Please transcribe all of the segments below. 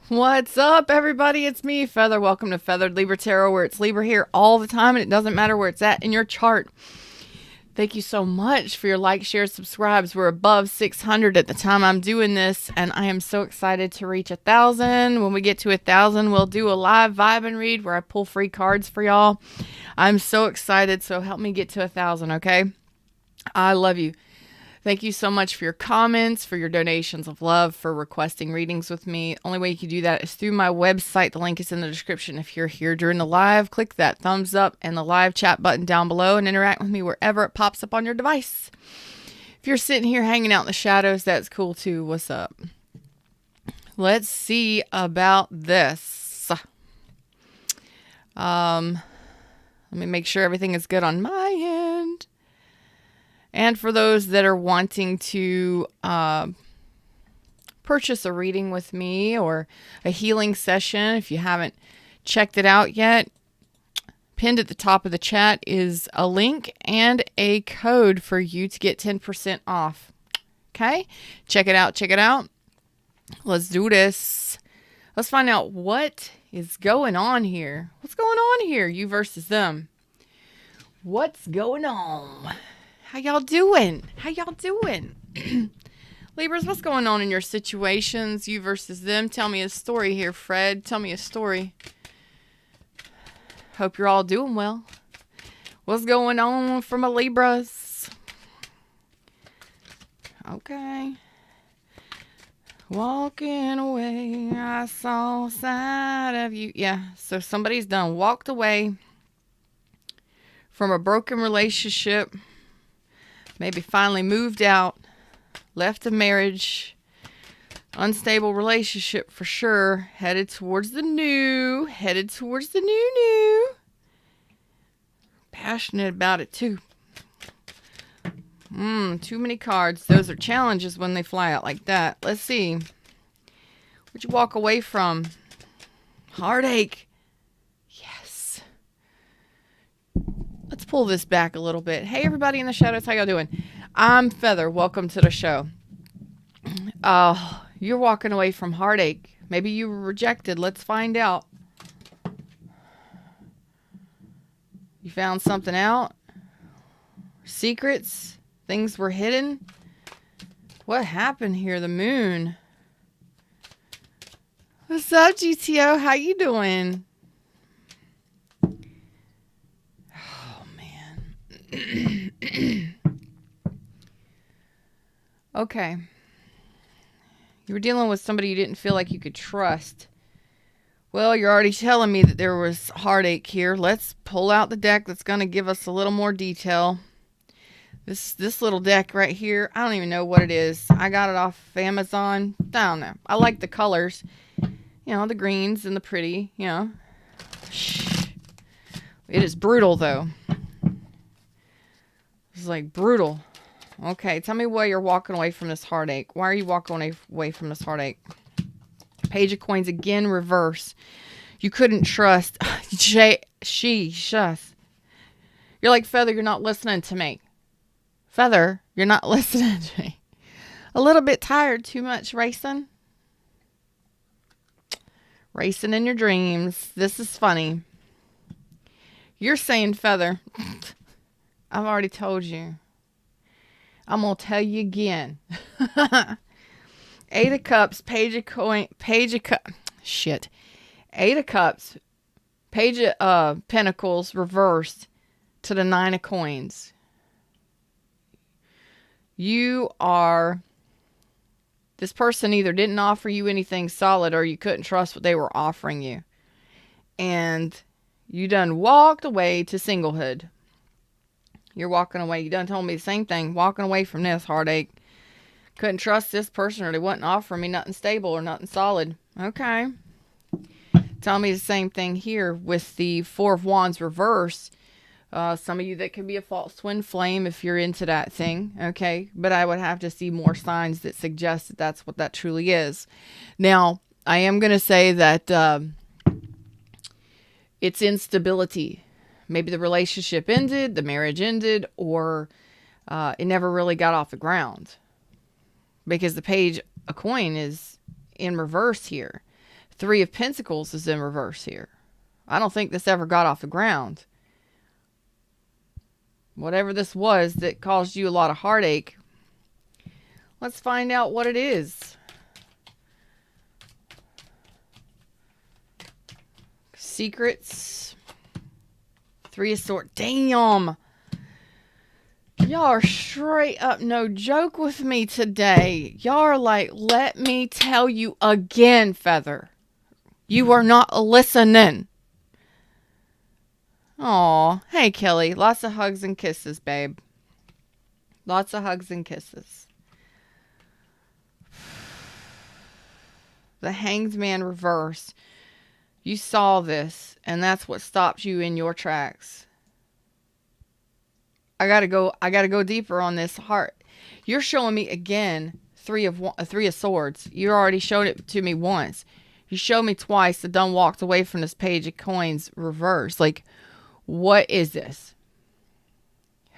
What's up, everybody? It's me, Feather. Welcome to Feathered Libra Tarot, where it's Libra here all the time, and it doesn't matter where it's at in your chart. Thank you so much for your likes, shares, subscribes. We're above 600 at the time I'm doing this, and I am so excited to reach 1,000. When we get to 1,000, we'll do a live vibe and read where I pull free cards for y'all. I'm so excited, so help me get to 1,000, okay? I love you. Thank you so much for your comments, for your donations of love, for requesting readings with me. Only way you can do that is through my website. The link is in the description. If you're here during the live, click that thumbs up and the live chat button down below and interact with me wherever it pops up on your device. If you're sitting here hanging out in the shadows, that's cool too. What's up? Let's see about this. Let me make sure everything is good on my end. And for those that are wanting to purchase a reading with me or a healing session, if you haven't checked it out yet, pinned at the top of the chat is a link and a code for you to get 10% off. Okay? Check it out. Check it out. Let's do this. Let's find out what is going on here. What's going on here? You versus them. What's going on? How y'all doing? How y'all doing? Libras, what's going on in your situations? You versus them. Tell me a story here, Fred. Tell me a story. Hope you're all doing well. What's going on for my Libras? Okay. Walking away, I saw sight of you. Yeah, so somebody's done walked away from a broken relationship. Maybe finally moved out, left a marriage, unstable relationship for sure, headed towards the new. Passionate about it too. Too many cards. Those are challenges when they fly out like that. Let's see. What'd you walk away from? Heartache. Yes. Let's pull this back a little bit. Hey, everybody in the shadows. How y'all doing? I'm Feather. Welcome to the show. You're walking away from heartache. Maybe you were rejected. Let's find out. You found something out? Secrets? Things were hidden? What happened here? The moon. What's up, GTO? How you doing? Okay. You were dealing with somebody you didn't feel like you could trust. Well, you're already telling me that there was heartache here. Let's pull out the deck that's going to give us a little more detail. This little deck right here, I don't even know what it is. I got it off Amazon. I don't know. I like the colors. You know, the greens and the pretty, you know. Shh. It is brutal, though. It's like brutal. Okay, tell me why you're walking away from this heartache. Why are you walking away from this heartache? Page of Coins again, reverse. You couldn't trust. Shush. You're like, Feather, you're not listening to me. Feather, you're not listening to me. A little bit tired, too much racing. Racing in your dreams. This is funny. You're saying, Feather, I've already told you. I'm going to tell you again. Eight of Cups, Page of Cups. Shit. Eight of Cups, Page of Pentacles reversed to the Nine of Coins. This person either didn't offer you anything solid or you couldn't trust what they were offering you. And you done walked away to singlehood. You're walking away. You done told me the same thing. Walking away from this heartache. Couldn't trust this person or they wasn't offering me nothing stable or nothing solid. Okay. Tell me the same thing here with the Four of Wands reverse. Some of you that could be a false twin flame if you're into that thing. Okay. But I would have to see more signs that suggest that that's what that truly is. Now, I am going to say that it's instability. Maybe the relationship ended, the marriage ended, or it never really got off the ground. Because the Page of Coin is in reverse here. Three of Pentacles is in reverse here. I don't think this ever got off the ground. Whatever this was that caused you a lot of heartache, let's find out what it is. Secrets. Three of Swords. Damn. Y'all are straight up no joke with me today. Y'all are like, let me tell you again, Feather. You are not listening. Aw. Hey, Kelly. Lots of hugs and kisses, babe. Lots of hugs and kisses. The Hanged Man reverse. You saw this, and that's what stopped you in your tracks. I gotta go deeper on this heart. You're showing me again three of swords. You already showed it to me once. You showed me twice. The done walked away from this page of coins reverse. Like, what is this?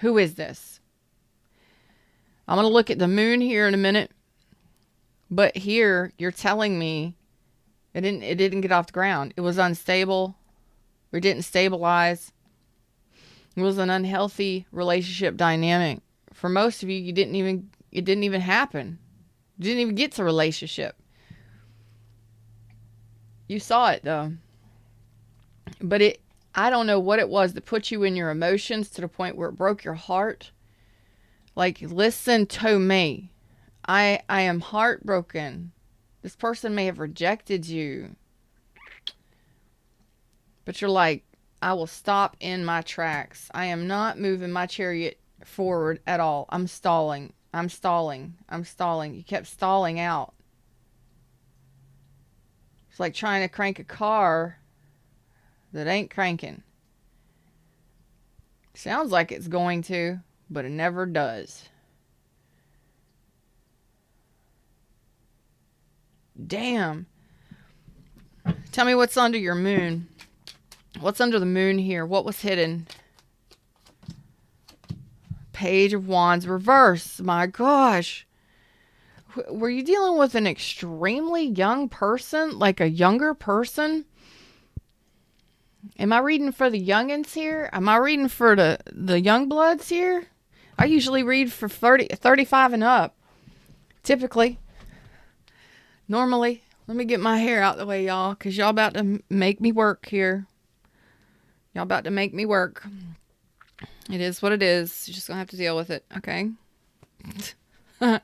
Who is this? I'm gonna look at the moon here in a minute. But here you're telling me it didn't get off the ground. It was unstable. It didn't stabilize. It was an unhealthy relationship dynamic. For most of you, it didn't even happen. You didn't even get to relationship. You saw it though. But I don't know what it was that put you in your emotions to the point where it broke your heart. Like, listen to me. I am heartbroken. This person may have rejected you. But you're like, I will stop in my tracks. I am not moving my chariot forward at all. I'm stalling. I'm stalling. I'm stalling. You kept stalling out. It's like trying to crank a car that ain't cranking. Sounds like it's going to, but it never does. Damn. Tell me what's under your moon. What's under the moon here? What was hidden? Page of Wands reverse. My gosh. Were you dealing with an extremely young person? Like a younger person? Am I reading for the youngins here? Am I reading for the young bloods here? I usually read for 35 and up. Typically. Normally. Let me get my hair out the way, y'all. Because y'all about to make me work here. Y'all about to make me work. It is what it is. You're just going to have to deal with it. Okay? Y'all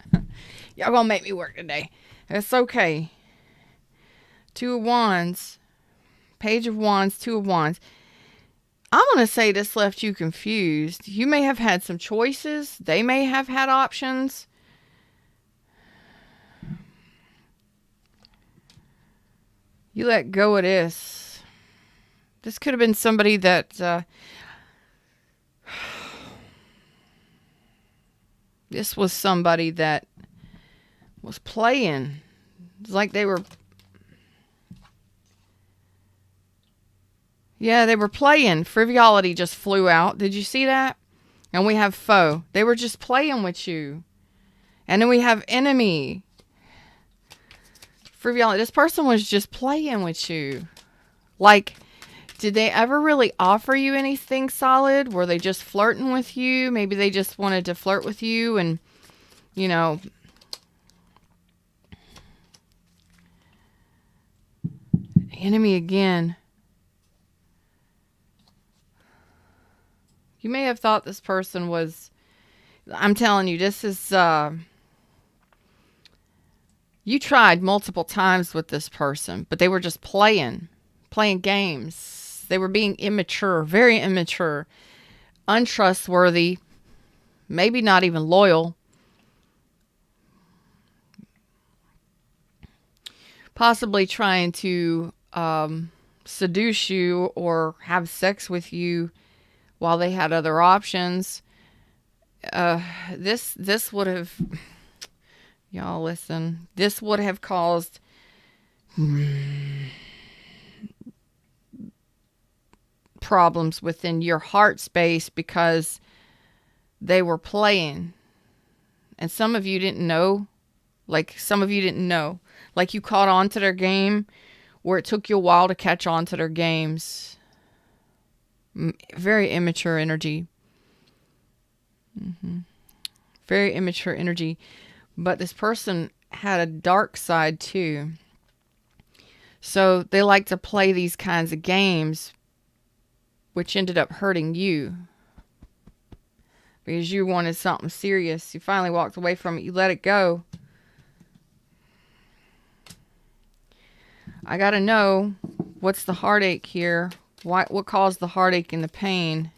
going to make me work today. It's okay. Two of Wands. Page of Wands. Two of Wands. I'm going to say this left you confused. You may have had some choices. They may have had options. You let go of this. This could have been somebody that... this was somebody that was playing. It's like they were... yeah, they were playing. Frivolity just flew out. Did you see that? And we have foe. They were just playing with you. And then we have enemy. Frivolity. This person was just playing with you. Like... did they ever really offer you anything solid? Were they just flirting with you? Maybe they just wanted to flirt with you and, you know. Enemy again. You may have thought this person was, I'm telling you, this is, you tried multiple times with this person, but they were just playing games. They were being immature, very immature, untrustworthy, maybe not even loyal. Possibly trying to seduce you or have sex with you while they had other options. This would have, y'all listen, this would have caused problems within your heart space because they were playing. And some of you didn't know. Like, some of you didn't know. Like, you caught on to their game or it took you a while to catch on to their games. Very immature energy. Very immature energy. But this person had a dark side too. So they like to play these kinds of games, which ended up hurting you. Because you wanted something serious. You finally walked away from it. You let it go. I got to know what's the heartache here. What caused the heartache and the pain?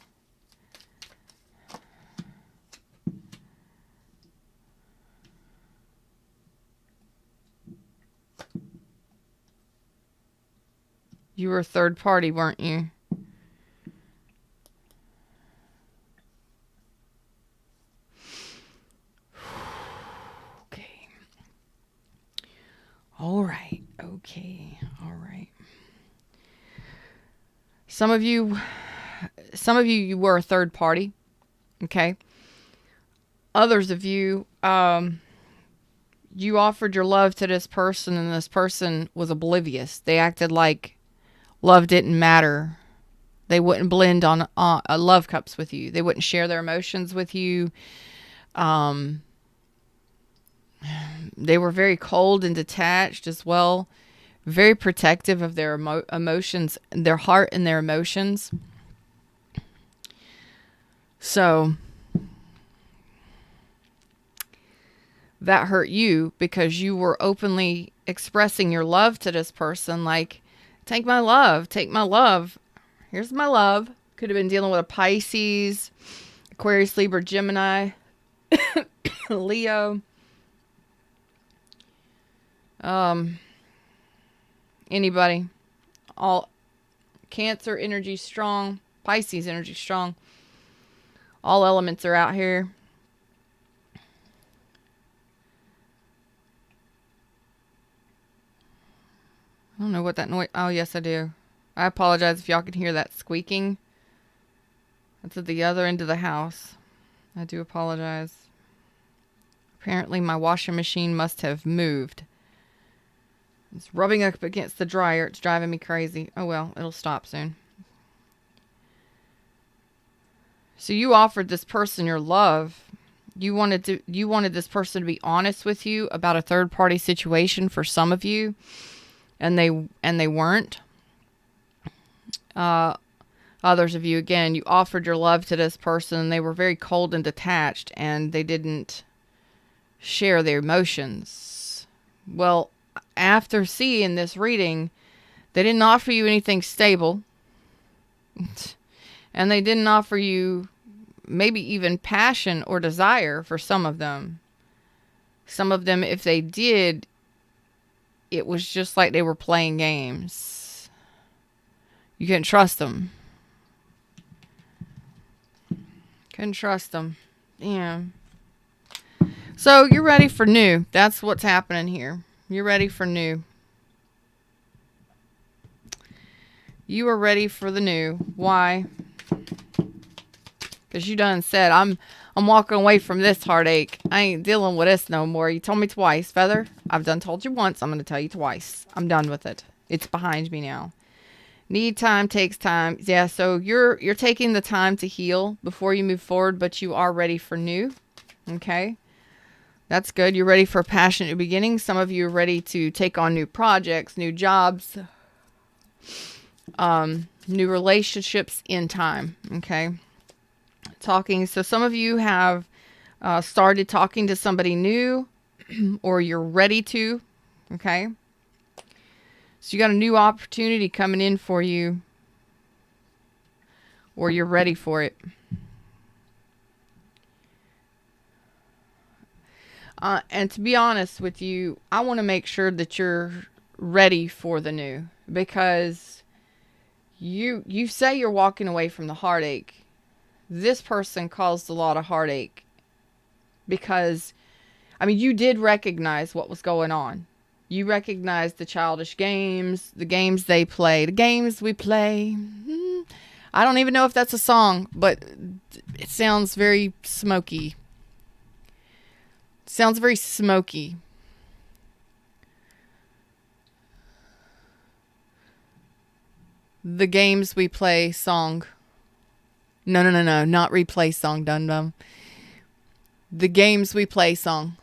You were a third party, weren't you? Okay. All right. Okay. All right. Some of you, you were a third party. Okay. Others of you, you offered your love to this person and this person was oblivious. They acted like love didn't matter. They wouldn't blend on love cups with you. They wouldn't share their emotions with you. They were very cold and detached as well. Very protective of their emotions, their heart and their emotions. So that hurt you because you were openly expressing your love to this person. Like, take my love, take my love. Here's my love. Could have been dealing with a Pisces, Aquarius, Libra, Gemini, Leo. Anybody. All Cancer energy strong. Pisces energy strong. All elements are out here. I don't know what that noise... Oh, yes, I do. I apologize if y'all can hear that squeaking. That's at the other end of the house. I do apologize. Apparently, my washing machine must have moved. It's rubbing up against the dryer. It's driving me crazy. Oh, well, it'll stop soon. So you offered this person your love. You wanted this person to be honest with you about a third-party situation for some of you. And they weren't. Others of you, again, you offered your love to this person and they were very cold and detached and they didn't share their emotions. Well, after seeing this reading, they didn't offer you anything stable. And they didn't offer you maybe even passion or desire for some of them. Some of them, if they did, it was just like they were playing games. You couldn't trust them. Couldn't trust them. Yeah. So you're ready for new. That's what's happening here. You're ready for new. You are ready for the new. Why? Because you done said, I'm walking away from this heartache. I ain't dealing with this no more. You told me twice, Feather. I've done told you once. I'm going to tell you twice. I'm done with it. It's behind me now. Need time, takes time. Yeah, so you're taking the time to heal before you move forward, but you are ready for new. Okay? That's good. You're ready for a passionate new beginning. Some of you are ready to take on new projects, new jobs, new relationships in time. Okay? Talking. So some of you have started talking to somebody new or you're ready to. Okay? So you got a new opportunity coming in for you or you're ready for it. And to be honest with you, I want to make sure that you're ready for the new because you say you're walking away from the heartache. This person caused a lot of heartache because, I mean, you did recognize what was going on. You recognized the childish games, the games they play, the games we play. I don't even know if that's a song, but it sounds very smoky. Sounds very smoky. The games we play song. No. Not replay song, dum dum. The games we play song.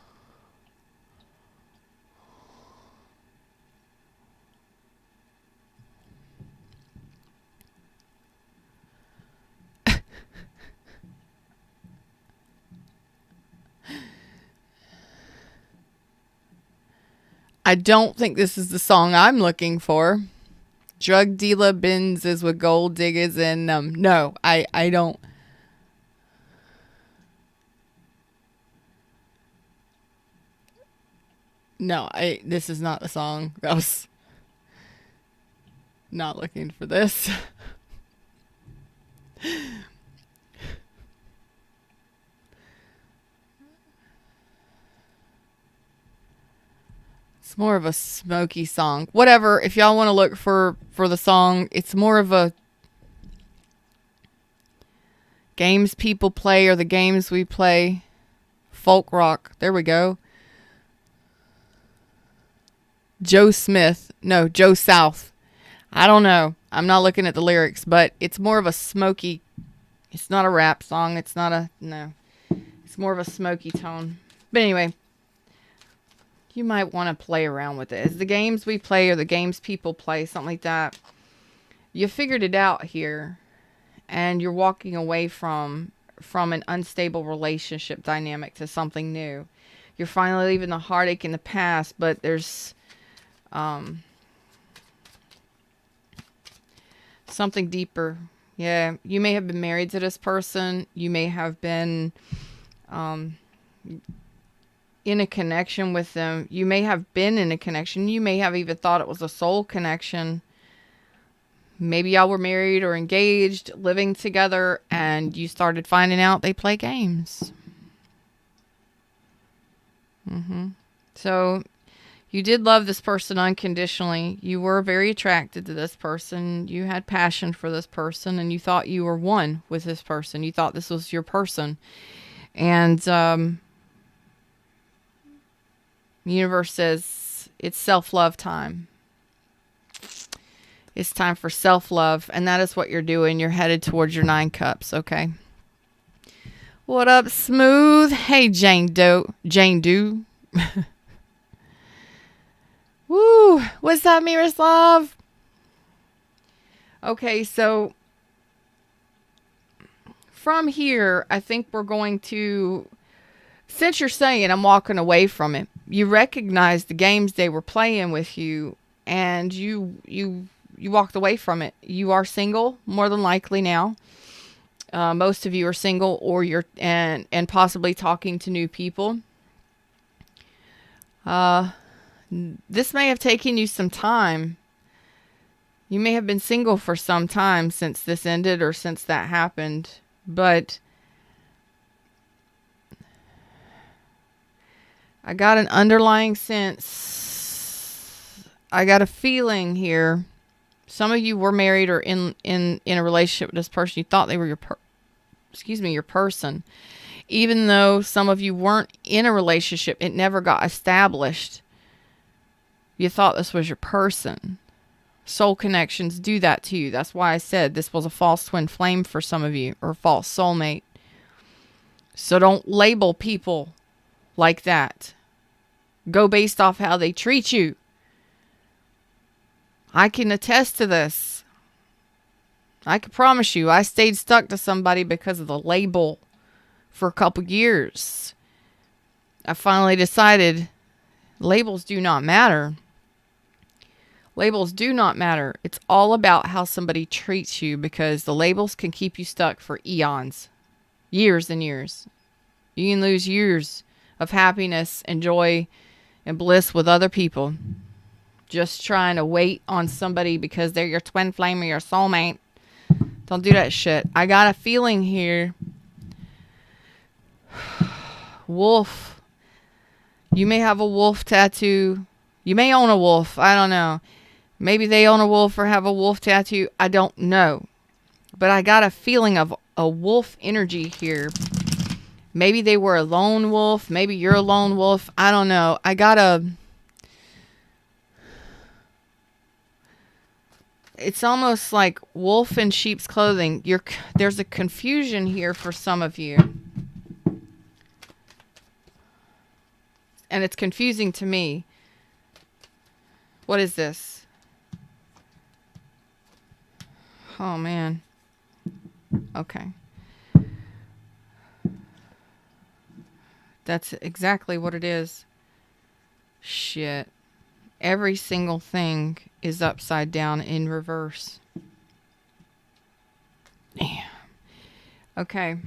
I don't think this is the song I'm looking for. Drug dealer Benzes with gold diggers and no, I don't. No, this is not the song. I was not looking for this. It's more of a smoky song. Whatever, if y'all want to look for the song, it's more of a games people play or the games we play. Folk rock. There we go. Joe Smith. No, Joe South. I don't know. I'm not looking at the lyrics, but it's more of a smoky. It's not a rap song. It's not a, no. It's more of a smoky tone. But anyway, you might want to play around with it. It's the games we play or the games people play, something like that. You figured it out here, and you're walking away from an unstable relationship dynamic to something new. You're finally leaving the heartache in the past, but there's something deeper. Yeah, you may have been married to this person. You may have been in a connection with them. You may have been in a connection. You may have even thought it was a soul connection. Maybe y'all were married or engaged, living together, and you started finding out they play games. So you did love this person unconditionally. You were very attracted to this person. You had passion for this person, and you thought you were one with this person. You thought this was your person. And the universe says it's self-love time. It's time for self-love, and that is what you're doing. You're headed towards your 9 cups, okay? What up, Smooth? Hey, Jane Doe. Woo! What's up, Miroslav? Okay, so from here, I think we're going to, since you're saying I'm walking away from it, you recognize the games they were playing with you, and you walked away from it. You are single, more than likely now. Most of you are single, or you're and possibly talking to new people. This may have taken you some time. You may have been single for some time since this ended or since that happened, but I got an underlying sense. I got a feeling here. Some of you were married or in a relationship with this person. You thought they were your person. Even though some of you weren't in a relationship, it never got established. You thought this was your person. Soul connections do that to you. That's why I said this was a false twin flame for some of you, or false soulmate. So don't label people like that. Go based off how they treat you. I can attest to this. I can promise you, I stayed stuck to somebody because of the label for a couple years. I finally decided labels do not matter. Labels do not matter. It's all about how somebody treats you, because the labels can keep you stuck for eons, years and years. You can lose years of happiness and joy and bliss with other people just trying to wait on somebody because they're your twin flame or your soulmate. Don't do that shit. I got a feeling here. Wolf. You may have a wolf tattoo. You may own a wolf. I don't know. Maybe they own a wolf or have a wolf tattoo. I don't know. But I got a feeling of a wolf energy here. Maybe they were a lone wolf. Maybe you're a lone wolf. I don't know. it's almost like wolf in sheep's clothing. There's a confusion here for some of you. And it's confusing to me. What is this? Oh, man. Okay. That's exactly what it is. Shit. Every single thing is upside down in reverse. Damn. Okay.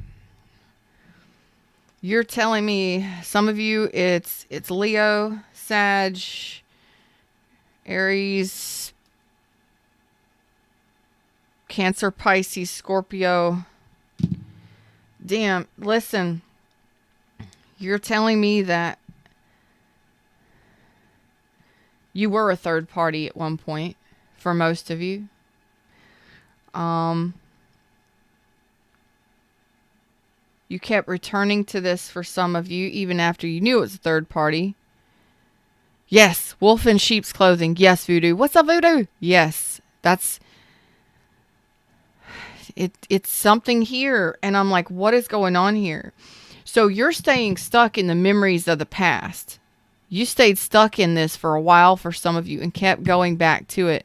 You're telling me, some of you, it's Leo, Sag, Aries, Cancer, Pisces, Scorpio. Damn, listen. You're telling me that you were a third party at one point for most of you. You kept returning to this for some of you, even after you knew it was a third party. Yes, wolf in sheep's clothing. Yes, Voodoo. What's up, Voodoo? Yes, that's it. It's something here, and I'm like, what is going on here? So you're staying stuck in the memories of the past. You stayed stuck in this for a while for some of you and kept going back to it.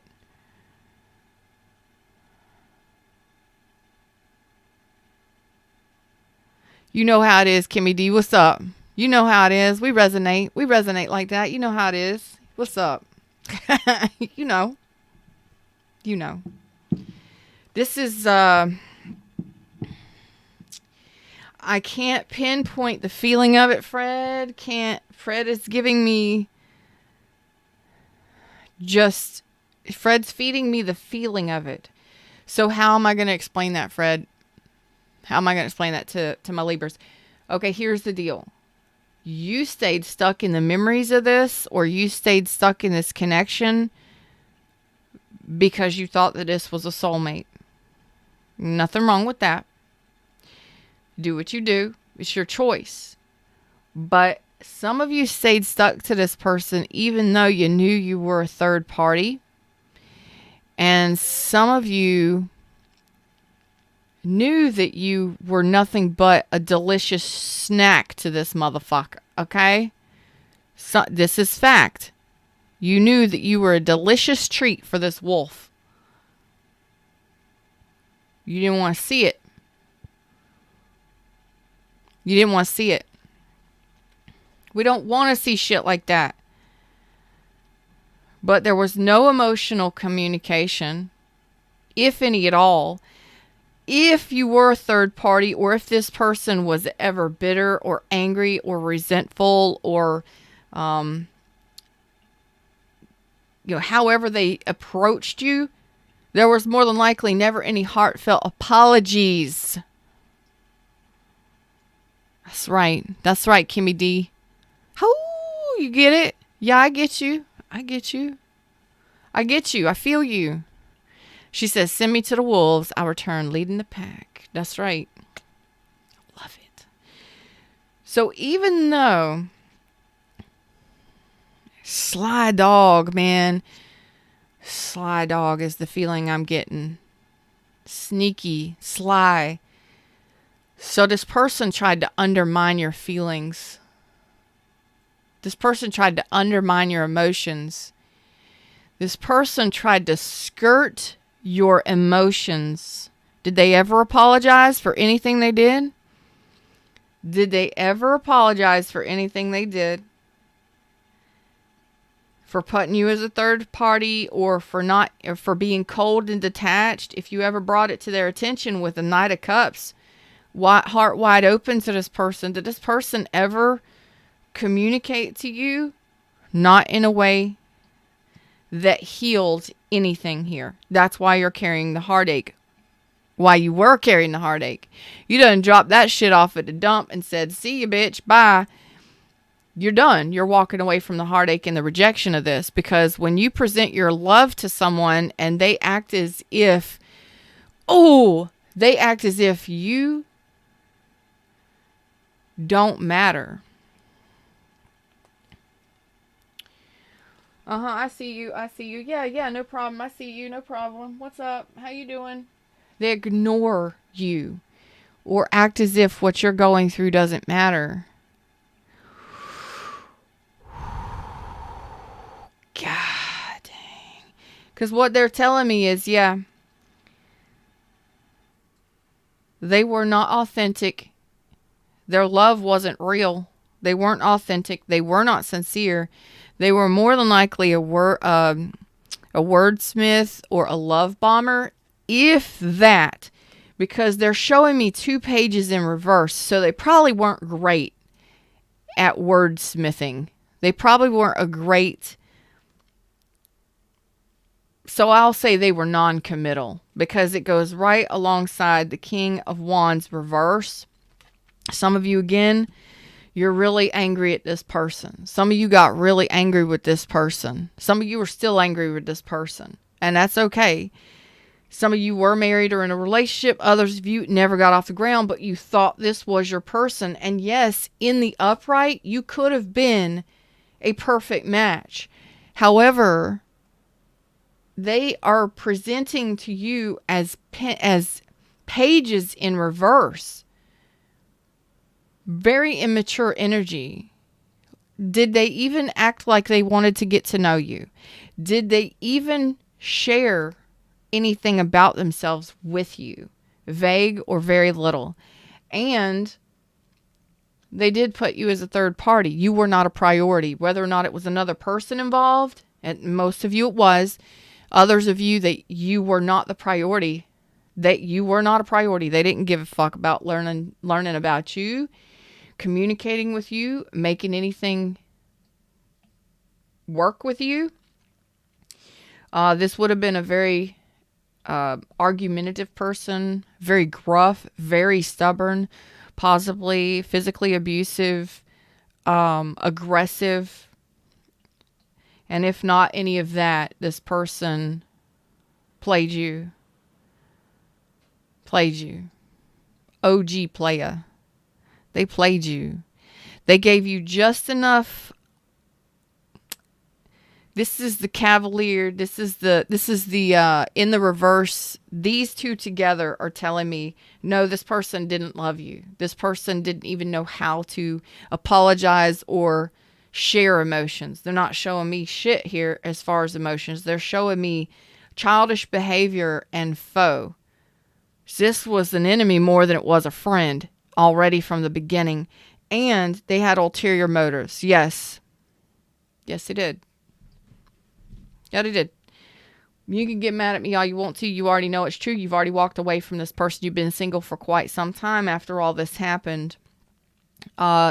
You know how it is, Kimmy D. What's up? You know how it is. We resonate. We resonate like that. You know how it is. What's up? You know. You know. This is, I can't pinpoint the feeling of it, Fred. Fred is giving me Fred's feeding me the feeling of it. So how am I going to explain that, Fred? How am I going to explain that to my Libras? Okay, here's the deal. You stayed stuck in the memories of this, or you stayed stuck in this connection because you thought that this was a soulmate. Nothing wrong with that. Do what you do. It's your choice. But some of you stayed stuck to this person even though you knew you were a third party. And some of you knew that you were nothing but a delicious snack to this motherfucker, okay? So, this is fact. You knew that you were a delicious treat for this wolf. You didn't want to see it. You didn't want to see it. We don't want to see shit like that. But there was no emotional communication, if any at all. If you were a third party, or if this person was ever bitter or angry or resentful or, however they approached you, there was more than likely never any heartfelt apologies. That's right. That's right, Kimmy D. Oh, you get it? Yeah, I get you. I get you. I get you. I feel you. She says, send me to the wolves. I return leading the pack. That's right. Love it. So even though sly dog, man, sly dog is the feeling I'm getting. Sneaky, sly. So this person tried to undermine your feelings. This person tried to undermine your emotions. This person tried to skirt your emotions. Did they ever apologize for anything they did? Did they ever apologize for anything they did? For putting you as a third party, or for being cold and detached? If you ever brought it to their attention with a Knight of Cups, heart wide open to this person, did this person ever communicate to you? Not in a way that healed anything here. That's why you're carrying the heartache. Why you were carrying the heartache. You done dropped that shit off at the dump and said, see you, bitch, bye. You're done. You're walking away from the heartache and the rejection of this, because when you present your love to someone and they act as if, you don't matter. I see you. I see you. Yeah, yeah, no problem. I see you. No problem. What's up? How you doing? They ignore you or act as if what you're going through doesn't matter. God dang. Because what they're telling me is, yeah, they were not authentic. Their love wasn't real. They weren't authentic. They were not sincere. They were more than likely a wordsmith or a love bomber, if that, because they're showing me 2 pages in reverse. So they probably weren't great at wordsmithing. They probably weren't a great. So I'll say they were non-committal because it goes right alongside the King of Wands reverse. Some of you, again, you're really angry at this person. Some of you got really angry with this person. Some of you are still angry with this person. And that's okay. Some of you were married or in a relationship. Others of you never got off the ground, but you thought this was your person. And yes, in the upright, you could have been a perfect match. However, they are presenting to you as pages in reverse. Very immature energy. Did they even act like they wanted to get to know you? Did they even share anything about themselves with you? Vague or very little. And they did put you as a third party. You were not a priority. Whether or not it was another person involved, and most of you it was. Others of you, that you were not the priority. That you were not a priority. They didn't give a fuck about learning about you, communicating with you, making anything work with you. This would have been a very argumentative person, very gruff, very stubborn, possibly physically abusive, aggressive. And if not any of that, this person played you. Played you. OG player. They played you. They gave you just enough. This is the cavalier. This is the in the reverse. These two together are telling me, no, this person didn't love you. This person didn't even know how to apologize or share emotions. They're not showing me shit here as far as emotions. They're showing me childish behavior and foe. This was an enemy more than it was a friend already from the beginning. And they had ulterior motives. Yes. Yes, they did. Yeah, they did. You can get mad at me all you want to. You already know it's true. You've already walked away from this person. You've been single for quite some time after all this happened.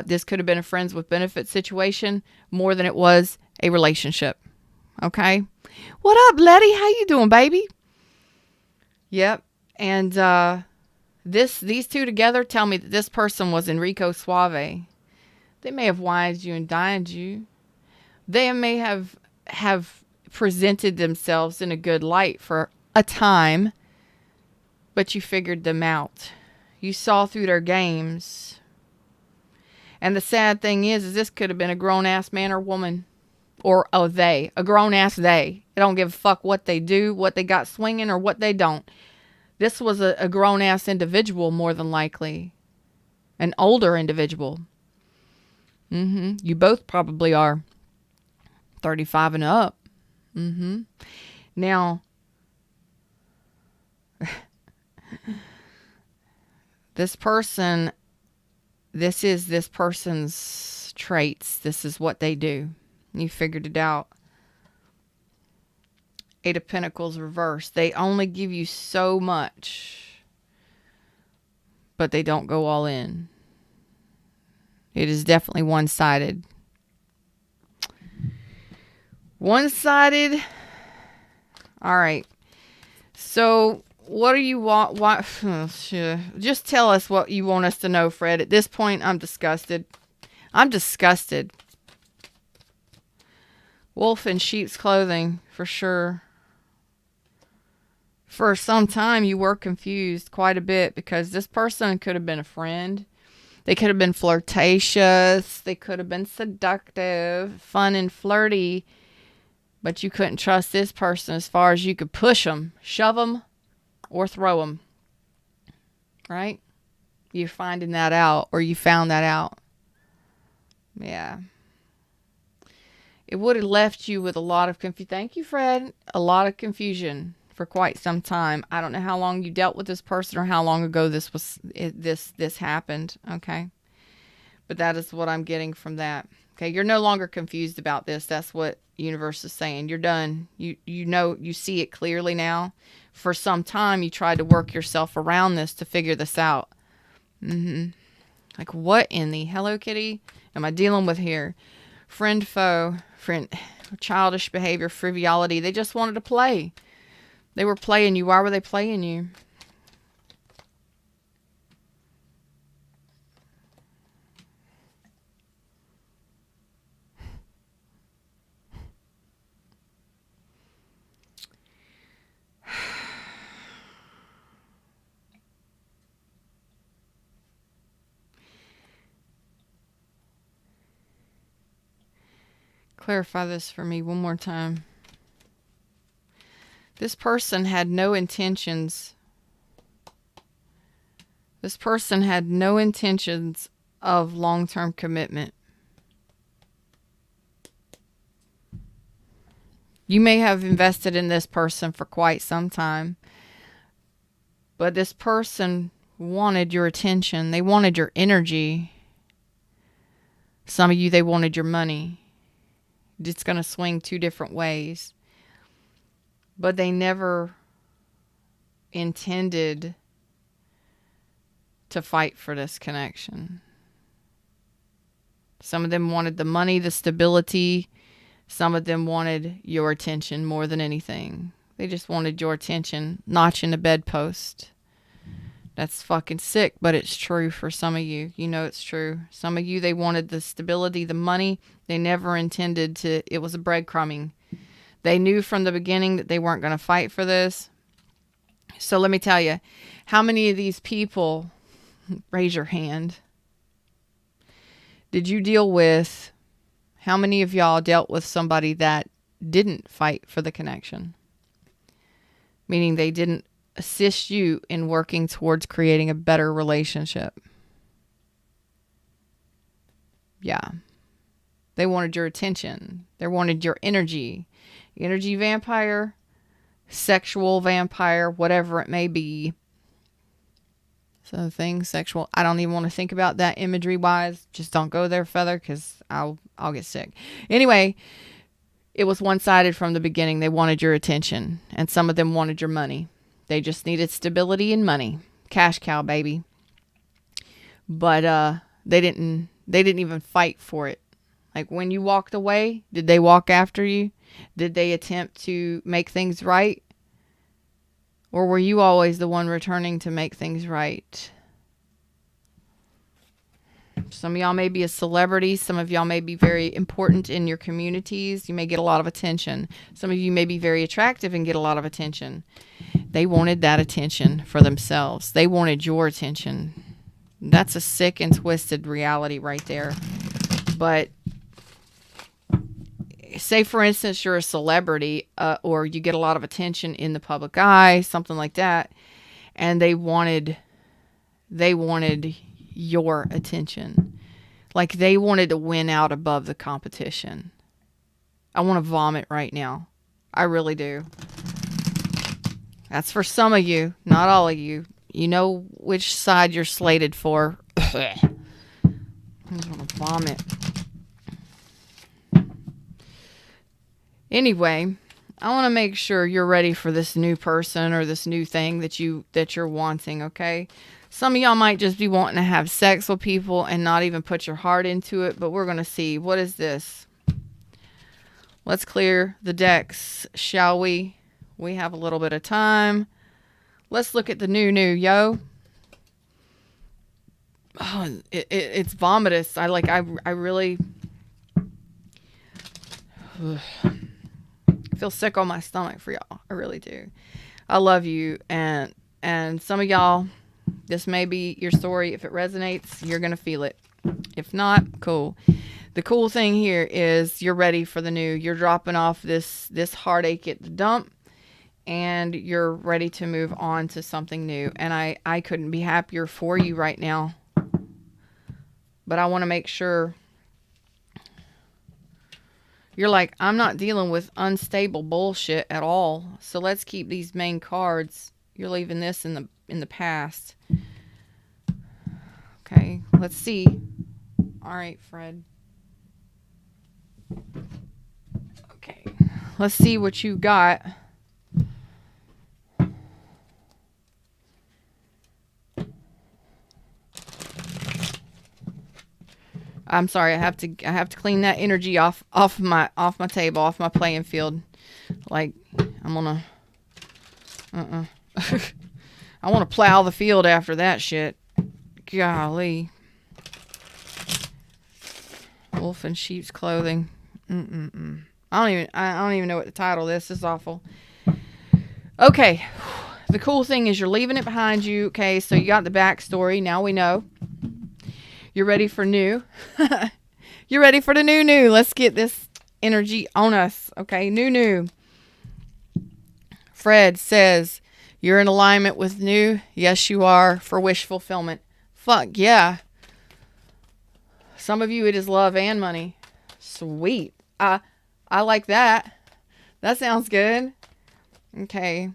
This could have been a friends with benefits situation more than it was a relationship. Okay. What up, Letty? How you doing, baby? Yep. And these two together tell me that this person was Enrico Suave. They may have wined you and dined you. They may have presented themselves in a good light for a time, but you figured them out. You saw through their games. And the sad thing is this could have been a grown-ass man or woman. Or a grown-ass they. They don't give a fuck what they do, what they got swinging, or what they don't. This was a grown-ass individual, more than likely. An older individual. You both probably are 35 and up. Now, this person, this is this person's traits. This is what they do. You figured it out. 8 of Pentacles reversed. They only give you so much, but they don't go all in. It is definitely one-sided. One-sided. All right. So, what do you want? Just tell us what you want us to know, Fred. At this point, I'm disgusted. I'm disgusted. Wolf in sheep's clothing, for sure. For some time, you were confused quite a bit because this person could have been a friend. They could have been flirtatious. They could have been seductive, fun and flirty. But you couldn't trust this person as far as you could push them, shove them, or throw them. Right? You're finding that out, or you found that out. Yeah. It would have left you with a lot of confusion. Thank you, Fred. A lot of confusion for quite some time. I don't know how long you dealt with this person or how long ago this happened. Okay. But that is what I'm getting from that. Okay. You're no longer confused about this. That's what universe is saying. You're done. You know, you see it clearly now. For some time, you tried to work yourself around this to figure this out. Like, what in the Hello Kitty am I dealing with here? Friend, foe, childish behavior, frivolity. They just wanted to play. They were playing you. Why were they playing you? Clarify this for me one more time. This person had no intentions. This person had no intentions of long-term commitment. You may have invested in this person for quite some time, but this person wanted your attention. They wanted your energy. Some of you, they wanted your money. It's going to swing two different ways. But they never intended to fight for this connection. Some of them wanted the money, the stability. Some of them wanted your attention more than anything. They just wanted your attention, notching the bedpost. That's fucking sick, but it's true for some of you. You know it's true. Some of you, they wanted the stability, the money. They never intended to, it was a breadcrumbing. They knew from the beginning that they weren't going to fight for this. So let me tell you, how many of these people, raise your hand, did you deal with, how many of y'all dealt with somebody that didn't fight for the connection? Meaning they didn't assist you in working towards creating a better relationship. Yeah. They wanted your attention. They wanted your energy. Energy vampire, sexual vampire, whatever it may be. So things sexual. I don't even want to think about that imagery wise. Just don't go there, Feather, because I'll get sick. Anyway, it was one-sided from the beginning. They wanted your attention, and some of them wanted your money. They just needed stability and money. Cash cow, baby. But they didn't even fight for it. Like when you walked away, did they walk after you? Did they attempt to make things right? Or were you always the one returning to make things right? Some of y'all may be a celebrity. Some of y'all may be very important in your communities. You may get a lot of attention. Some of you may be very attractive and get a lot of attention. They wanted that attention for themselves. They wanted your attention. That's a sick and twisted reality right there. But say, for instance, you're a celebrity or you get a lot of attention in the public eye, something like that, and they wanted your attention. Like they wanted to win out above the competition. I want to vomit right now. I really do. That's for some of you, not all of you. You know which side you're slated for. I want to vomit. Anyway, I want to make sure you're ready for this new person or this new thing that you're wanting, okay? Some of y'all might just be wanting to have sex with people and not even put your heart into it, but we're going to see. What is this? Let's clear the decks, shall we? We have a little bit of time. Let's look at the new, yo. Oh, it's vomitous. I really feel sick on my stomach for y'all. I really do. I love you. And some of y'all, this may be your story. If it resonates, you're going to feel it. If not, cool. The cool thing here is you're ready for the new. You're dropping off this heartache at the dump, and you're ready to move on to something new. And I couldn't be happier for you right now. But I want to make sure you're like, I'm not dealing with unstable bullshit at all. So let's keep these main cards. You're leaving this in the past. Okay, let's see. All right, Fred. Okay, let's see what you got. I'm sorry, I have to clean that energy off my table, off my playing field. Like, I'm gonna I want to plow the field after that shit. Golly. Wolf in sheep's clothing. I don't even know what to title this. This is awful. Okay. The cool thing is you're leaving it behind you. Okay, so you got the backstory. Now we know. You're ready for new. You're ready for the new. Let's get this energy on us. Okay, new. Fred says, you're in alignment with new. Yes, you are, for wish fulfillment. Fuck, yeah. Some of you, it is love and money. Sweet. I like that. That sounds good. Okay.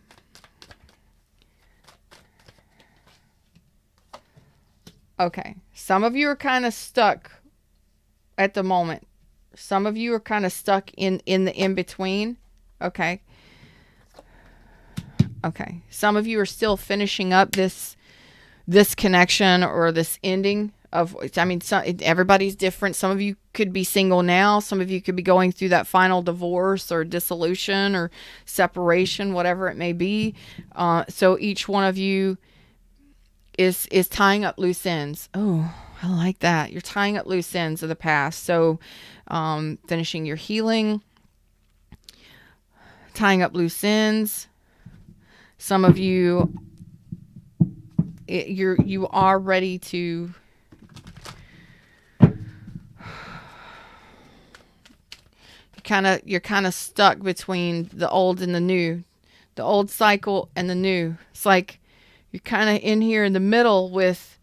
Okay. Some of you are kind of stuck at the moment. Some of you are kind of stuck in the in-between. Okay. Okay. Some of you are still finishing up this connection or this ending of, I mean, everybody's different. Some of you could be single now. Some of you could be going through that final divorce or dissolution or separation, whatever it may be. So each one of you is tying up loose ends. Oh, I like that. You're tying up loose ends of the past. So finishing your healing, tying up loose ends. Some of you, you are ready to you're kind of stuck between the old and the new, the old cycle and the new. It's like you're kind of in here in the middle with,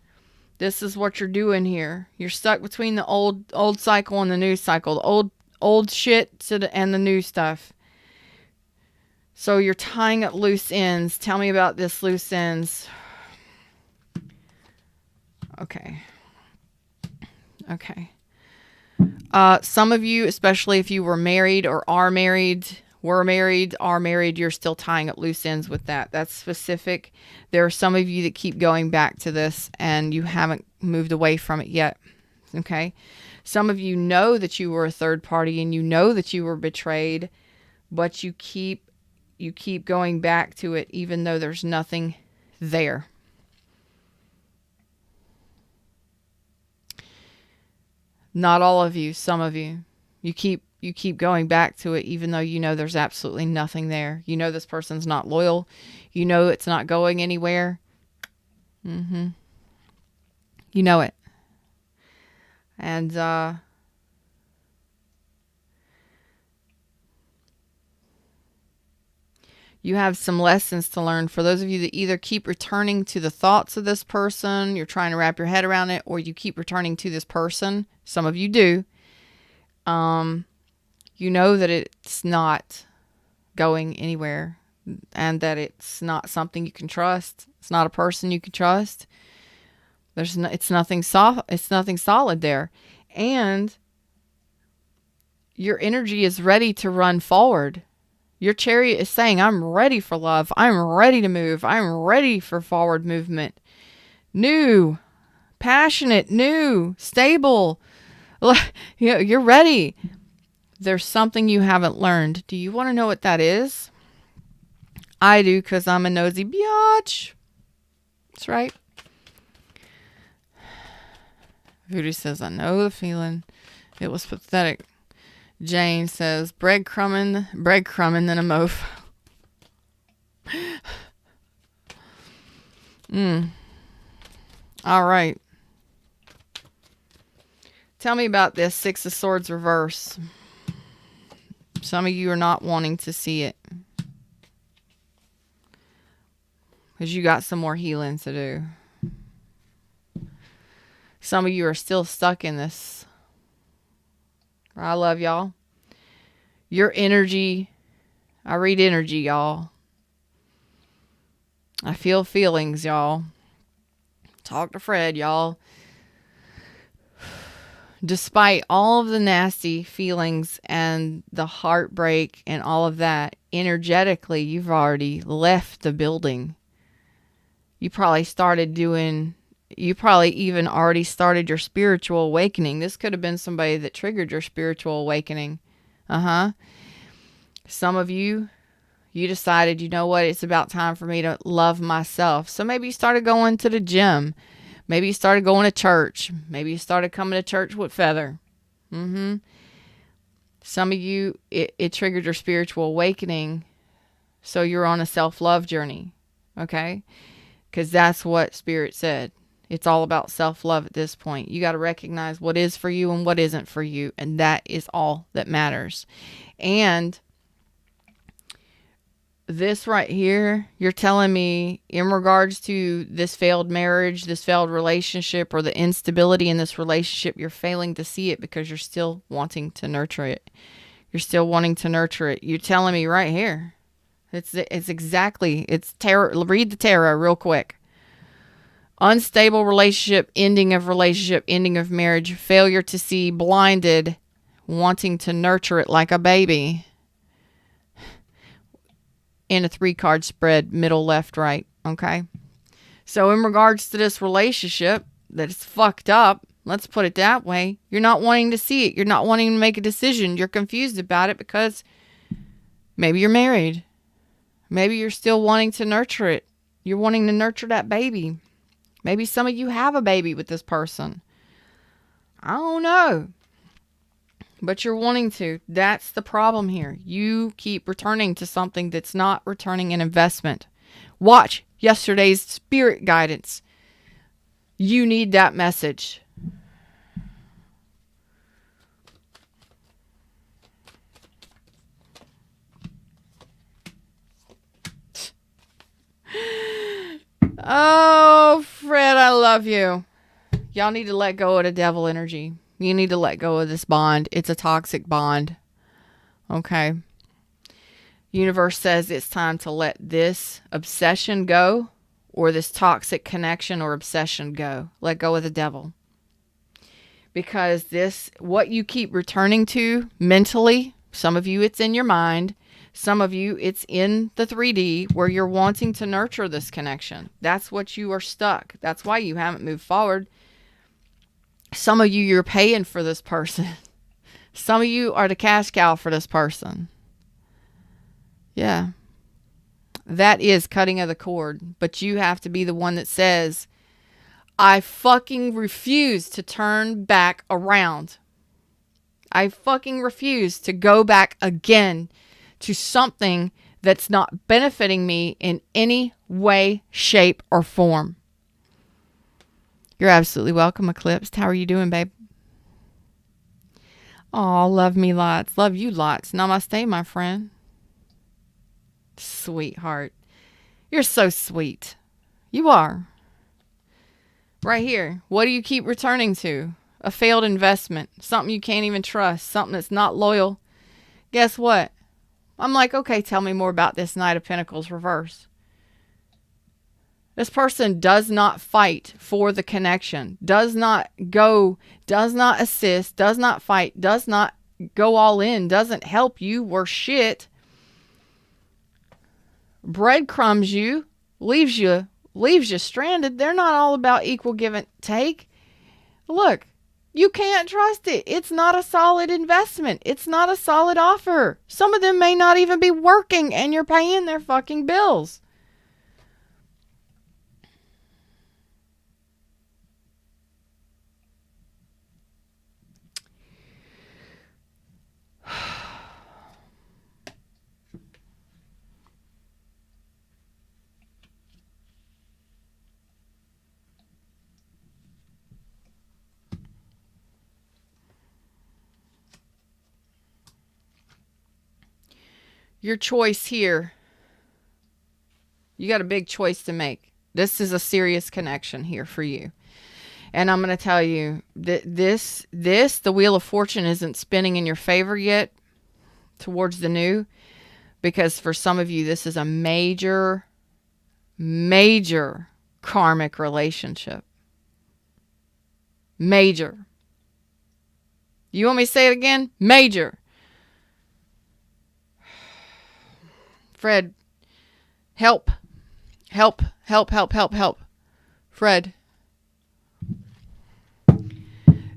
this is what you're doing here. You're stuck between the old cycle and the new cycle, the old shit and the new stuff. So you're tying up loose ends. Tell me about this loose ends. Okay. Some of you, especially if you were married or are married, you're still tying up loose ends with that. That's specific. There are some of you that keep going back to this and you haven't moved away from it yet. Okay. Some of you know that you were a third party and you know that you were betrayed, but you keep going back to it even though there's nothing there. Not all of you, some of you. You keep going back to it even though you know there's absolutely nothing there. You know this person's not loyal. You know it's not going anywhere. You know it. And you have some lessons to learn. For those of you that either keep returning to the thoughts of this person, you're trying to wrap your head around it, or you keep returning to this person. Some of you do. You know that it's not going anywhere and that it's not something you can trust. It's not a person you can trust. It's nothing solid there. And your energy is ready to run forward. Your chariot is saying, I'm ready for love. I'm ready to move. I'm ready for forward movement. New, passionate, new, stable. You're ready. There's something you haven't learned. Do you want to know what that is? I do, because I'm a nosy biatch. That's right. Voodoo says, I know the feeling. It was pathetic. Jane says, breadcrumbing than a mofo. All right. Tell me about this Six of Swords reverse. Some of you are not wanting to see it. Because you got some more healing to do. Some of you are still stuck in this. I love y'all. Your energy. I read energy, y'all. I feel feelings, y'all. Talk to Fred, y'all. Despite all of the nasty feelings and the heartbreak and all of that, energetically, you've already left the building. You probably even already started your spiritual awakening. This could have been somebody that triggered your spiritual awakening. Some of you decided, you know what, it's about time for me to love myself. So maybe you started going to the gym. Maybe you started going to church. Maybe you started coming to church with Feather. Some of you, it triggered your spiritual awakening. So you're on a self-love journey. Okay? Because that's what Spirit said. It's all about self-love at this point. You got to recognize what is for you and what isn't for you. And that is all that matters. And this right here, you're telling me in regards to this failed marriage, this failed relationship, or the instability in this relationship, you're failing to see it because you're still wanting to nurture it. You're still wanting to nurture it. You're telling me right here. It's tarot. Read the tarot real quick. Unstable relationship, ending of marriage, failure to see, blinded, wanting to nurture it like a baby. In a 3-card spread, middle, left, right. Okay. So in regards to this relationship that is fucked up, let's put it that way. You're not wanting to see it. You're not wanting to make a decision. You're confused about it because maybe you're married. Maybe you're still wanting to nurture it. You're wanting to nurture that baby. Maybe some of you have a baby with this person. I don't know. But you're wanting to. That's the problem here. You keep returning to something that's not returning an investment. Watch yesterday's spirit guidance. You need that message. Oh, Fred, I love you. Y'all need to let go of the devil energy. You need to let go of this bond. It's a toxic bond. Okay. Universe says it's time to let this obsession go, or this toxic connection or obsession go. Let go of the devil. Because what you keep returning to mentally, some of you it's in your mind, some of you it's in the 3D where you're wanting to nurture this connection. That's what you are stuck. That's why you haven't moved forward. Some of you, you're paying for this person. Some of you are the cash cow for this person. Yeah. That is cutting of the cord. But you have to be the one that says, I fucking refuse to turn back around. I fucking refuse to go back again to something that's not benefiting me in any way, shape, or form. You're absolutely welcome, Eclipsed. How are you doing, babe? Oh, love me lots. Love you lots. Namaste, my friend. Sweetheart. You're so sweet. You are. Right here. What do you keep returning to? A failed investment. Something you can't even trust. Something that's not loyal. Guess what? I'm like, okay, tell me more about this Knight of Pentacles reverse. This person does not fight for the connection, does not go, does not assist, does not fight, does not go all in, doesn't help you worth shit. Breadcrumbs you, leaves you stranded. They're not all about equal give and take. Look, you can't trust it. It's not a solid investment. It's not a solid offer. Some of them may not even be working and you're paying their fucking bills. Your choice here, you got a big choice to make. This is a serious connection here for you. And I'm going to tell you that the Wheel of Fortune isn't spinning in your favor yet towards the new, because for some of you, this is a major, major karmic relationship. Major. You want me to say it again? Major. Fred, help. Help, help, help, help, help. Fred.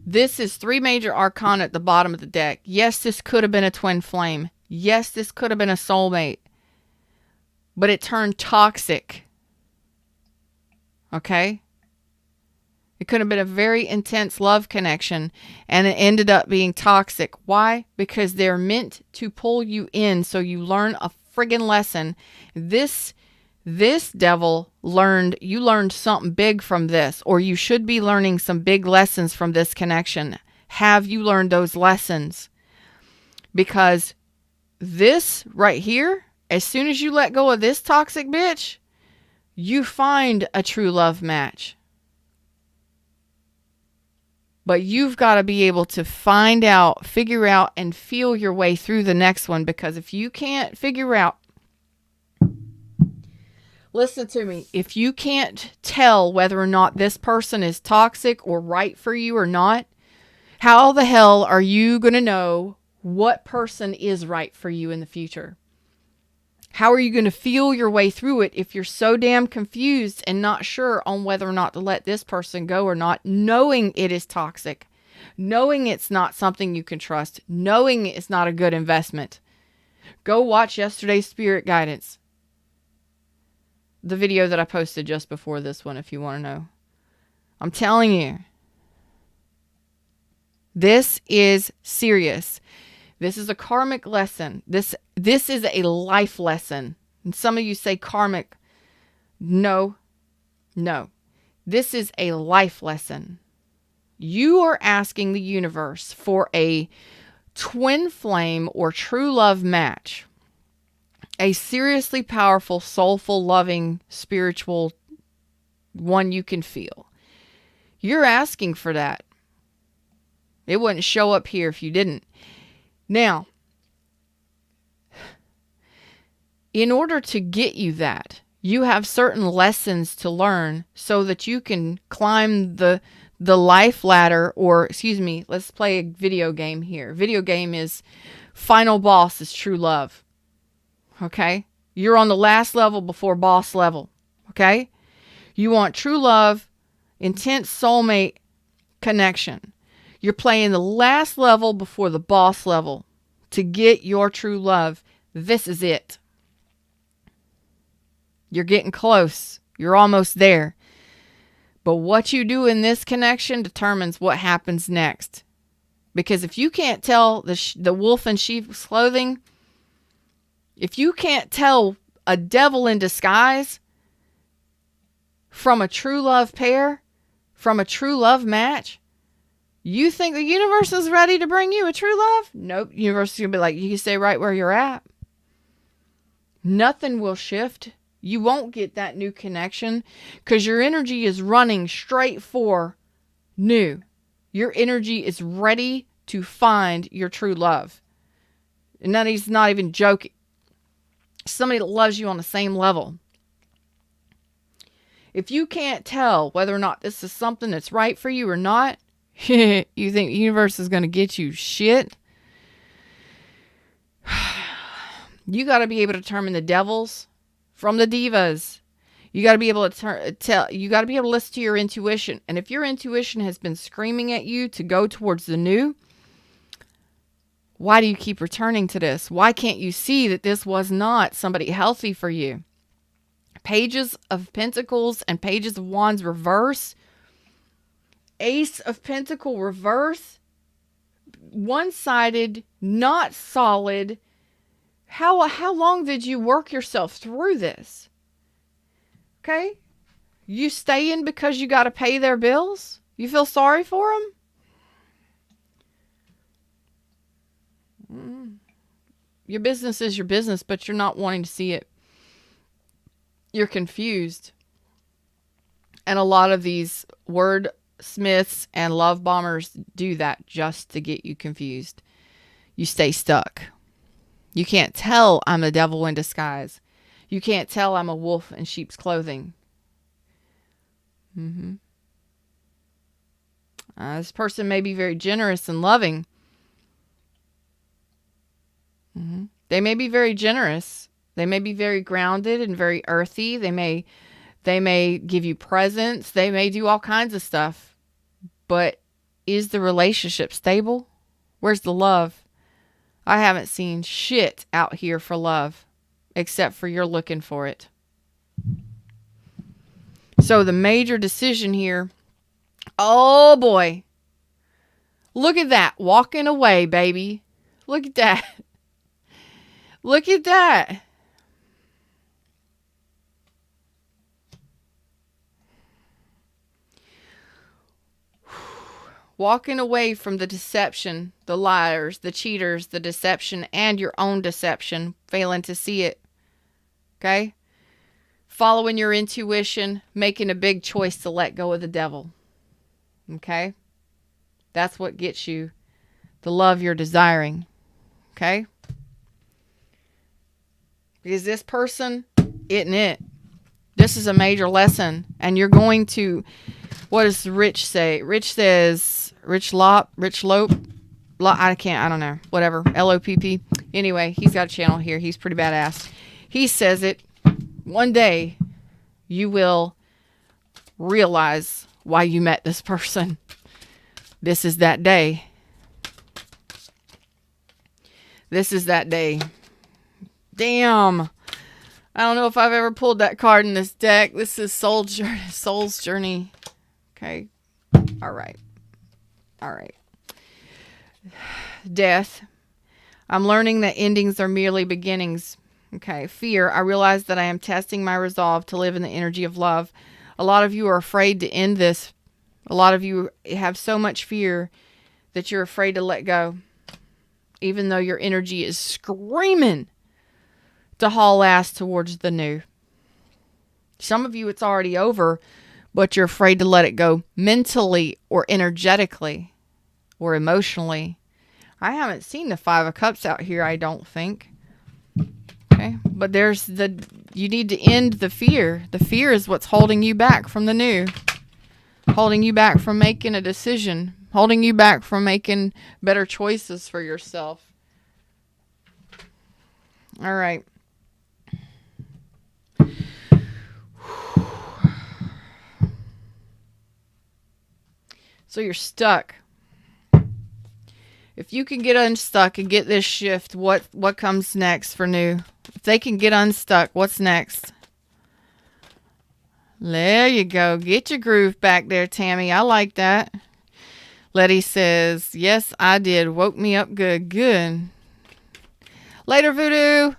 This is 3 major arcana at the bottom of the deck. Yes, this could have been a twin flame. Yes, this could have been a soulmate. But it turned toxic. Okay? It could have been a very intense love connection, and it ended up being toxic. Why? Because they're meant to pull you in so you learn a friggin' lesson. This devil you learned something big from this, or you should be learning some big lessons from this connection. Have you learned those lessons? Because this right here, as soon as you let go of this toxic bitch, you find a true love match. But you've got to be able to find out, figure out, and feel your way through the next one. Because if you can't figure out, listen to me, if you can't tell whether or not this person is toxic or right for you or not, how the hell are you going to know what person is right for you in the future? How are you going to feel your way through it if you're so damn confused and not sure on whether or not to let this person go or not, knowing it is toxic, knowing it's not something you can trust, knowing it's not a good investment? Go watch yesterday's spirit guidance. The video that I posted just before this one, if you want to know. I'm telling you, this is serious. This is a karmic lesson. This is a life lesson. And some of you say karmic. No. This is a life lesson. You are asking the universe for a twin flame or true love match. A seriously powerful, soulful, loving, spiritual one you can feel. You're asking for that. It wouldn't show up here if you didn't. Now, in order to get you that, you have certain lessons to learn so that you can climb the life ladder, or, excuse me, let's play a video game here. Video game is final boss is true love. Okay? You're on the last level before boss level. Okay? You want true love, intense soulmate connection. You're playing the last level before the boss level to get your true love. This is it. You're getting close. You're almost there. But what you do in this connection determines what happens next. Because if you can't tell the wolf in sheep's clothing, if you can't tell a devil in disguise from a true love pair, from a true love match, you think the universe is ready to bring you a true love? Nope. The universe is going to be like, you can stay right where you're at. Nothing will shift. You won't get that new connection because your energy is running straight for new. Your energy is ready to find your true love. And that he's not even joking. Somebody that loves you on the same level. If you can't tell whether or not this is something that's right for you or not, you think the universe is going to get you shit? You got to be able to determine the devils from the divas. You got to be able to you got to be able to listen to your intuition. And if your intuition has been screaming at you to go towards the new, why do you keep returning to this? Why can't you see that this was not somebody healthy for you? Pages of Pentacles and Pages of Wands reverse. Ace of Pentacle reverse. One-sided, not solid. How long did you work yourself through this? Okay? You staying because you got to pay their bills? You feel sorry for them? your business is your business, but you're not wanting to see it. You're confused. And a lot of these wordsmiths and love bombers do that just to get you confused. You stay stuck. You can't tell I'm a devil in disguise. You can't tell I'm a wolf in sheep's clothing. This person may be very generous and loving. They may be very generous. They may be very grounded and very earthy. They may give you presents. They may do all kinds of stuff. But is the relationship stable? Where's the love? I haven't seen shit out here for love, except for you're looking for it. So the major decision here, oh boy, look at that, walking away, baby. Look at that. Look at that. Walking away from the deception, the liars, the cheaters, the deception, and your own deception, failing to see it. Okay? Following your intuition, making a big choice to let go of the devil. Okay? That's what gets you the love you're desiring. Okay? Because this person isn't it. This is a major lesson. And you're going to, what does Rich say? Rich says, Rich Lope, I don't know, whatever, Lopp. Anyway, he's got a channel here. He's pretty badass. He says it, one day you will realize why you met this person. This is that day. This is that day. Damn. I don't know if I've ever pulled that card in this deck. This is Soul's Journey. Okay. All right. Death. I'm learning that endings are merely beginnings. Okay. Fear. I realize that I am testing my resolve to live in the energy of love. A lot of you are afraid to end this. A lot of you have so much fear that you're afraid to let go. Even though your energy is screaming to haul ass towards the new. Some of you, it's already over, but you're afraid to let it go mentally or energetically or emotionally. I haven't seen the Five of Cups out here, I don't think. Okay, but you need to end the fear. The fear is what's holding you back from the new. Holding you back from making a decision. Holding you back from making better choices for yourself. All right. So you're stuck. If you can get unstuck and get this shift, what comes next for new? If they can get unstuck, what's next? There you go. Get your groove back there, Tammy. I like that. Letty says, yes, I did. Woke me up good. Good. Later, Voodoo.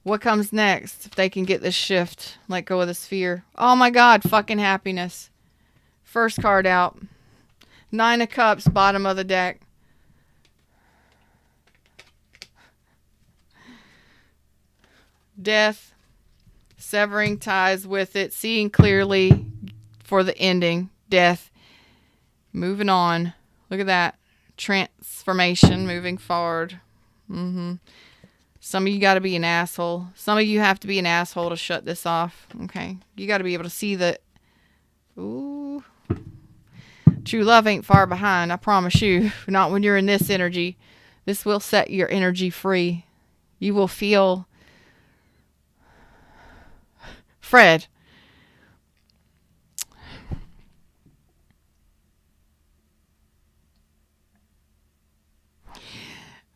What comes next? If they can get this shift, let go of this fear. Oh my God, fucking happiness. First card out. Nine of Cups, bottom of the deck. Death. Severing ties with it. Seeing clearly for the ending. Death. Moving on. Look at that. Transformation. Moving forward. Some of you got to be an asshole. Some of you have to be an asshole to shut this off. Okay. You got to be able to see that. Ooh. True love ain't far behind. I promise you. Not when you're in this energy. This will set your energy free. You will feel Fred.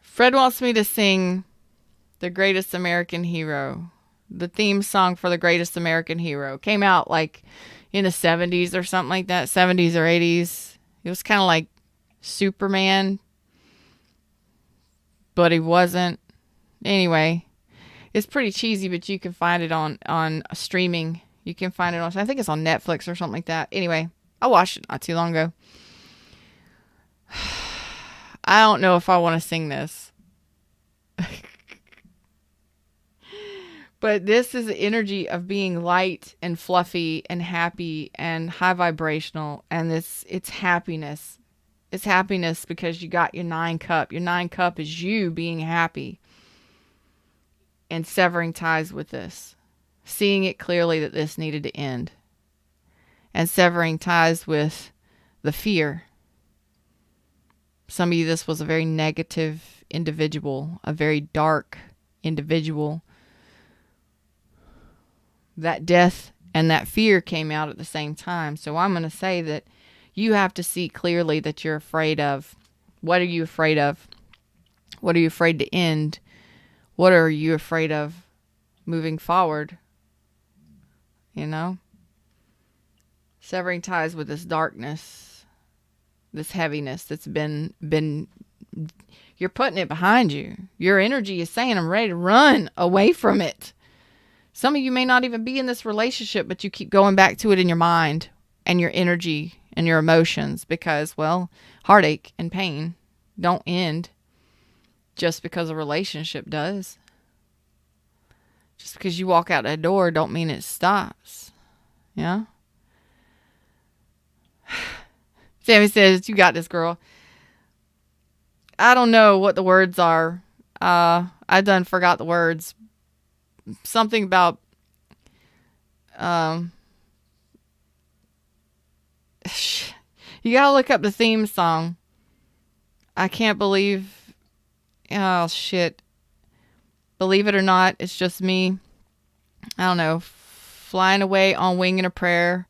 Fred wants me to sing The Greatest American Hero. The theme song for The Greatest American Hero. Came out like in the 70s or something like that. 70s or 80s. It was kind of like Superman. But he wasn't. Anyway. It's pretty cheesy, but you can find it on streaming. You can find it on, I think it's on Netflix or something like that. Anyway, I watched it not too long ago. I don't know if I want to sing this. But this is the energy of being light and fluffy and happy and high vibrational. And it's happiness. It's happiness because you got your 9 cup. Your 9 cup is you being happy and severing ties with this. Seeing it clearly that this needed to end. And severing ties with the fear. Some of you, this was a very negative individual, a very dark individual. That death and that fear came out at the same time. So I'm going to say that you have to see clearly that you're afraid of. What are you afraid of? What are you afraid to end? What are you afraid of moving forward? You know? Severing ties with this darkness, this heaviness that's been you're putting it behind you. Your energy is saying, I'm ready to run away from it. Some of you may not even be in this relationship, but you keep going back to it in your mind and your energy and your emotions because, well, heartache and pain don't end just because a relationship does. Just because you walk out that door don't mean it stops. Yeah? Sammy says, you got this, girl. I don't know what the words are. I done forgot the words. Something about you gotta look up the theme song. I can't believe, oh shit, believe it or not, it's just me. I don't know, flying away on wing and a prayer.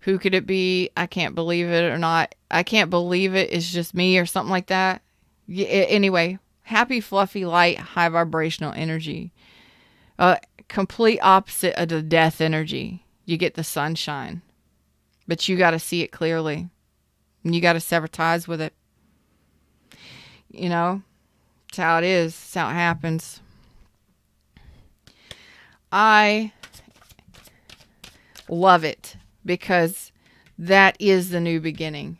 Who could it be? I can't believe it or not. I can't believe it, it's just me or something like that. Yeah, anyway, happy, fluffy, light, high vibrational energy. Complete opposite of the death energy. You get the sunshine. But you got to see it clearly. And you got to sever ties with it. You know, it's how it is. It's how it happens. I love it because that is the new beginning.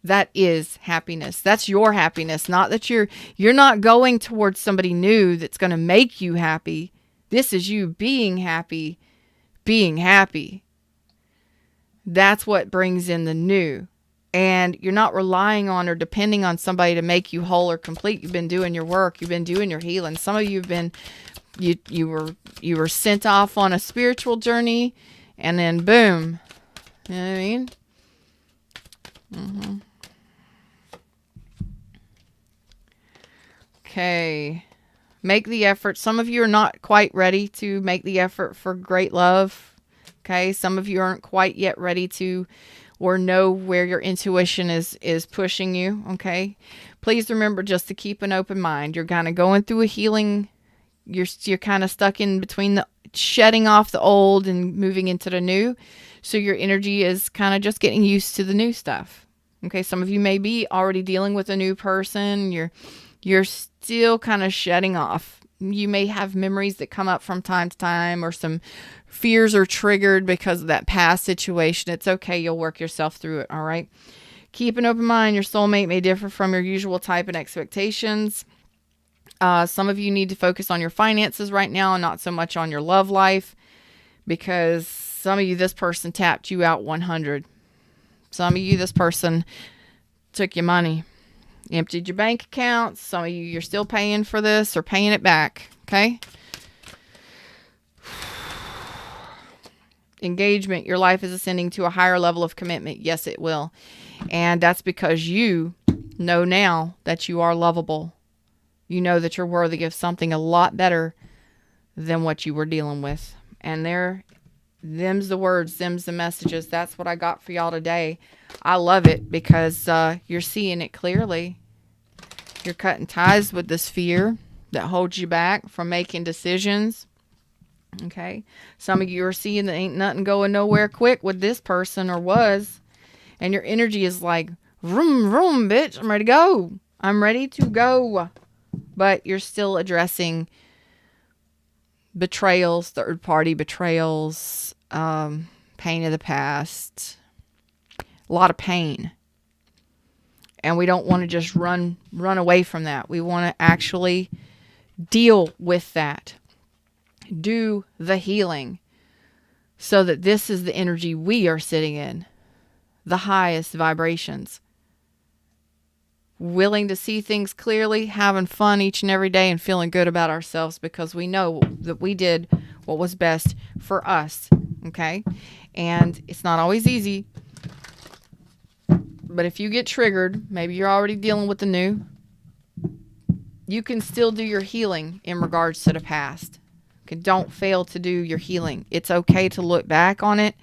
That is happiness. That's your happiness. Not that you're not going towards somebody new that's going to make you happy. This is you being happy, being happy. That's what brings in the new. And you're not relying on or depending on somebody to make you whole or complete. You've been doing your work. You've been doing your healing. Some of you have been, you were sent off on a spiritual journey and then boom. You know what I mean? Mm-hmm. Okay. Make the effort. Some of you are not quite ready to make the effort for great love. Okay. Some of you aren't quite yet ready to or know where your intuition is pushing you. Okay. Please remember just to keep an open mind. You're kind of going through a healing. You're kind of stuck in between the shedding off the old and moving into the new. So your energy is kind of just getting used to the new stuff. Okay. Some of you may be already dealing with a new person. You're still kind of shedding off. You may have memories that come up from time to time or some fears are triggered because of that past situation. It's okay. You'll work yourself through it. All right. Keep an open mind. Your soulmate may differ from your usual type and expectations. Some of you need to focus on your finances right now and not so much on your love life because some of you, this person tapped you out 100. Some of you, this person took your money. Emptied your bank accounts. Some of you, you're still paying for this or paying it back. Okay. Engagement. Your life is ascending to a higher level of commitment. Yes, it will. And that's because you know now that you are lovable. You know that you're worthy of something a lot better than what you were dealing with. And them's the words, them's the messages. That's what I got for y'all today. I love it because you're seeing it clearly. You're cutting ties with this fear that holds you back from making decisions. Okay. Some of you are seeing that ain't nothing going nowhere quick with this person or was. And your energy is like, vroom, vroom, bitch. I'm ready to go. I'm ready to go. But you're still addressing betrayals, third party betrayals, pain of the past, a lot of pain. And we don't want to just run away from that. We want to actually deal with that. Do the healing so that this is the energy we are sitting in, the highest vibrations. Willing to see things clearly, having fun each and every day, and feeling good about ourselves because we know that we did what was best for us. Okay? And it's not always easy. But if you get triggered, maybe you're already dealing with the new, you can still do your healing in regards to the past. Okay, don't fail to do your healing. It's okay to look back on it,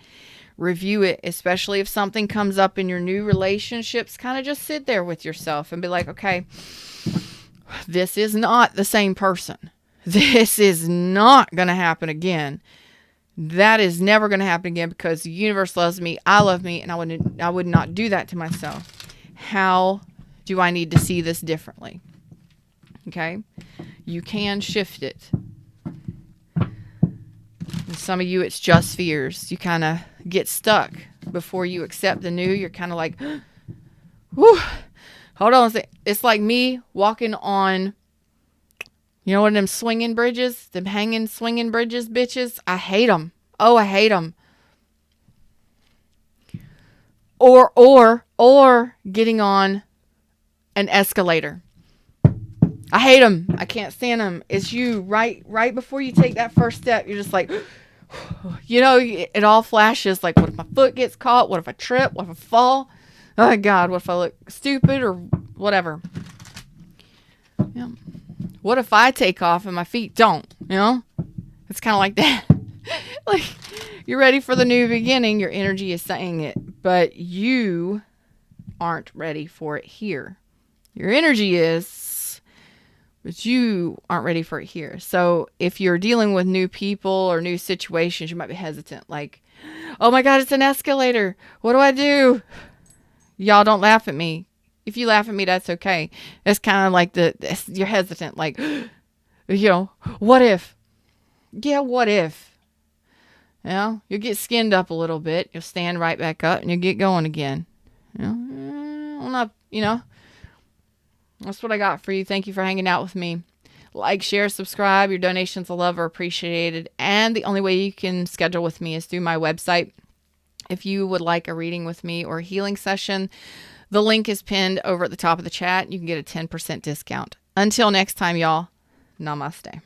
review it, especially if something comes up in your new relationships. Kind of just sit there with yourself and be like, okay, this is not the same person. This is not going to happen again. That is never going to happen again because the universe loves me. I love me. And I would not do that to myself. How do I need to see this differently? Okay. You can shift it. And some of you, it's just fears. You kind of get stuck before you accept the new. You're kind of like, whew, hold on a second. It's like me walking on, you know, one of them swinging bridges, them hanging swinging bridges, bitches. I hate them. Oh, I hate them. Or getting on an escalator. I hate them. I can't stand them. It's you right before you take that first step. You're just like, you know, it all flashes. Like, what if my foot gets caught? What if I trip? What if I fall? Oh God, what if I look stupid or whatever? Yeah. What if I take off and my feet don't? You know, it's kind of like that. Like, you're ready for the new beginning. Your energy is saying it, but you aren't ready for it here. Your energy is, but you aren't ready for it here. So if you're dealing with new people or new situations, you might be hesitant. Like, oh my God, it's an escalator. What do I do? Y'all don't laugh at me. If you laugh at me, that's okay. It's kind of like you're hesitant. Like, you know, what if? Yeah, what if? You know, you'll get skinned up a little bit. You'll stand right back up and you'll get going again. You know, I'm not, you know, that's what I got for you. Thank you for hanging out with me. Like, share, subscribe. Your donations of love are appreciated. And the only way you can schedule with me is through my website. If you would like a reading with me or a healing session, the link is pinned over at the top of the chat. You can get a 10% discount. Until next time, y'all. Namaste.